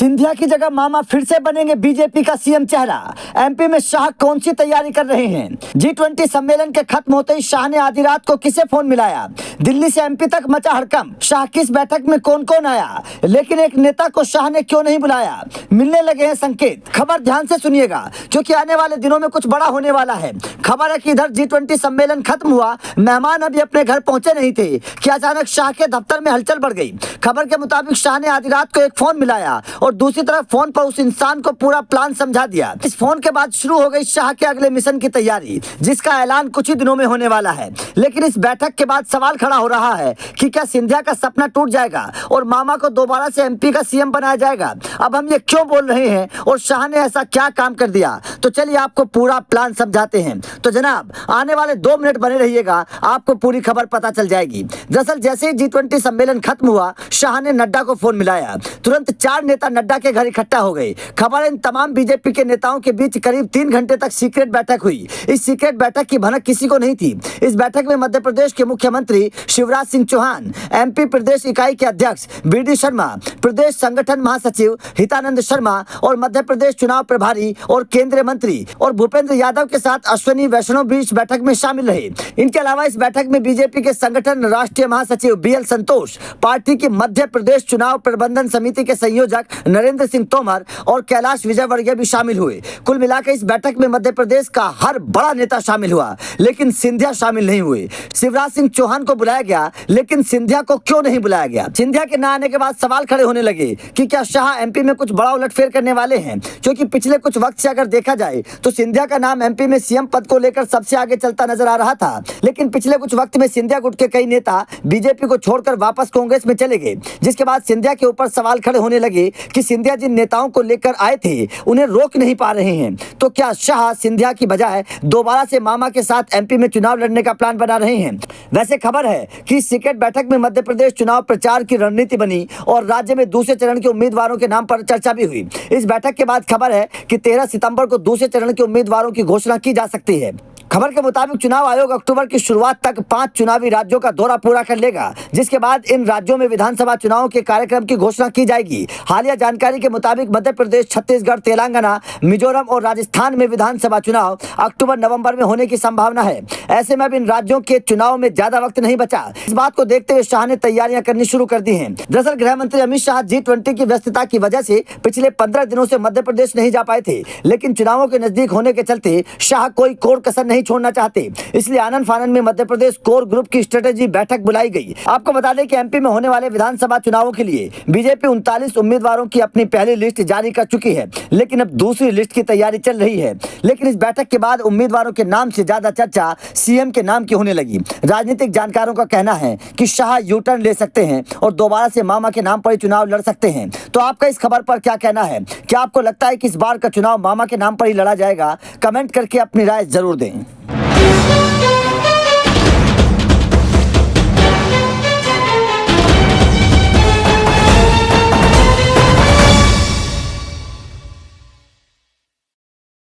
सिंधिया की जगह मामा फिर से बनेंगे बीजेपी का सीएम चेहरा। एमपी में शाह कौन सी तैयारी कर रहे हैं? G20 सम्मेलन के खत्म होते ही शाह ने आधी रात को किसे फोन मिलाया? दिल्ली से एमपी तक मचा हड़कंप। शाह किस बैठक में कौन कौन आया, लेकिन एक नेता को शाह ने क्यों नहीं बुलाया? मिलने लगे हैं संकेत। खबर ध्यान से सुनिएगा क्योंकि आने वाले दिनों में कुछ बड़ा होने वाला है। खबर है कि इधर G20 सम्मेलन खत्म हुआ, मेहमान अभी अपने घर पहुंचे नहीं थे कि अचानक शाह के दफ्तर में हलचल बढ़ गई। खबर के मुताबिक शाह ने आधी रात को एक फोन मिलाया और दूसरी तरफ फोन पर उस इंसान को पूरा प्लान समझा दिया। इस फोन के बाद शुरू हो गई शाह के अगले मिशन की तैयारी, जिसका ऐलान कुछ ही दिनों में होने वाला है। लेकिन इस बैठक के बाद सवाल खड़ा हो रहा है कि क्या सिंधिया का सपना टूट जाएगा और मामा को दोबारा से एमपी का सीएम बनाया जाएगा? अब हम ये क्यों बोल रहे हैं और शाह ने ऐसा क्या काम कर दिया, तो चलिए आपको पूरा प्लान समझाते हैं। तो जनाब, आने वाले 2 मिनट बने रहिएगा, आपको पूरी खबर पता चल जाएगी। दरअसल जैसे ही G20 सम्मेलन खत्म हुआ, शाह ने नड्डा को फोन मिलाया। तुरंत 4 नेता नड्डा के घर इकट्ठा हो गए। खबर है इन तमाम बीजेपी के नेताओं के बीच करीब 3 घंटे तक सीक्रेट बैठक हुई। इस सीक्रेट बैठक की भनक किसी को नहीं थी। इस बैठक में मध्य प्रदेश के मुख्यमंत्री शिवराज सिंह चौहान, एमपी प्रदेश इकाई के अध्यक्ष BD शर्मा, प्रदेश संगठन महासचिव हितानंद शर्मा और मध्य प्रदेश चुनाव प्रभारी और केंद्रीय मंत्री और भूपेंद्र यादव के साथ अश्विनी वैष्णव भी इस बैठक में शामिल रहे। इनके अलावा इस बैठक में बीजेपी के संगठन राष्ट्रीय महासचिव BL संतोष, पार्टी की मध्य प्रदेश चुनाव प्रबंधन समिति के संयोजक नरेंद्र सिंह तोमर और कैलाश विजयवर्गीय भी शामिल हुए। कुल मिलाकर इस बैठक में मध्य प्रदेश का हर बड़ा नेता शामिल हुआ, लेकिन सिंधिया शामिल नहीं हुए। शिवराज सिंह चौहान को बुलाया गया, लेकिन सिंधिया को क्यों नहीं बुलाया गया? सिंधिया के न आने के बाद सवाल खड़े होने लगे कि क्या शाह एमपी में कुछ बड़ा उलटफेर करने वाले हैं, क्योंकि पिछले कुछ वक्त से अगर देखा जाए तो सिंधिया का नाम एमपी में सीएम पद को लेकर सबसे आगे चलता नजर आ रहा था। लेकिन पिछले कुछ वक्त में सिंधिया गुट के कई नेता बीजेपी को छोड़कर वापस कांग्रेस में चले गए, जिसके बाद सिंधिया के ऊपर सवाल खड़े होने लगे कि सिंधिया जिन नेताओं को लेकर आए थे उन्हें रोक नहीं पा रहे हैं। तो क्या शाह सिंधिया की बजाय दोबारा से मामा के साथ एमपी में चुनाव लड़ने का प्लान बना रहे हैं? वैसे खबर है कि सीक्रेट बैठक में मध्य प्रदेश चुनाव प्रचार की रणनीति बनी और राज्य में दूसरे चरण के उम्मीदवारों के नाम पर चर्चा भी हुई। इस बैठक के बाद खबर है कि 13 सितंबर को दूसरे चरण के उम्मीदवारों की घोषणा की जा सकती है। खबर के मुताबिक चुनाव आयोग अक्टूबर की शुरुआत तक 5 चुनावी राज्यों का दौरा पूरा कर लेगा, जिसके बाद इन राज्यों में विधानसभा चुनाव के कार्यक्रम की घोषणा की जाएगी। हालिया जानकारी के मुताबिक मध्य प्रदेश, छत्तीसगढ़, तेलंगाना, मिजोरम और राजस्थान में विधानसभा चुनाव अक्टूबर-नवंबर में होने की संभावना है। ऐसे में अब इन राज्यों के चुनाव में ज्यादा वक्त नहीं बचा। इस बात को देखते हुए शाह ने तैयारियां करनी शुरू कर दी हैं। दरअसल गृह मंत्री अमित शाह G20 की व्यस्तता की वजह से पिछले 15 दिनों से मध्य प्रदेश नहीं जा पाए थे, लेकिन चुनावों के नजदीक होने के चलते शाह कोई कोर कसर नहीं छोड़ना चाहते, इसलिए आनन फानन में मध्य प्रदेश कोर ग्रुप की स्ट्रेटेजी बैठक बुलाई गई। आपको बता दें कि एमपी में होने वाले विधानसभा चुनावों के लिए बीजेपी 39 उम्मीदवारों की अपनी पहली लिस्ट जारी कर चुकी है, लेकिन अब दूसरी लिस्ट की तैयारी चल रही है। लेकिन इस बैठक के बाद उम्मीदवारों के नाम से ज्यादा चर्चा सीएम के नाम की होने लगी। राजनीतिक जानकारों का कहना है कि शाह यू टर्न ले सकते हैं और दोबारा से मामा के नाम पर ही चुनाव लड़ सकते हैं। तो आपका इस खबर पर क्या कहना है? क्या आपको लगता है कि इस बार का चुनाव मामा के नाम पर ही लड़ा जाएगा? कमेंट करके अपनी राय जरूर दें।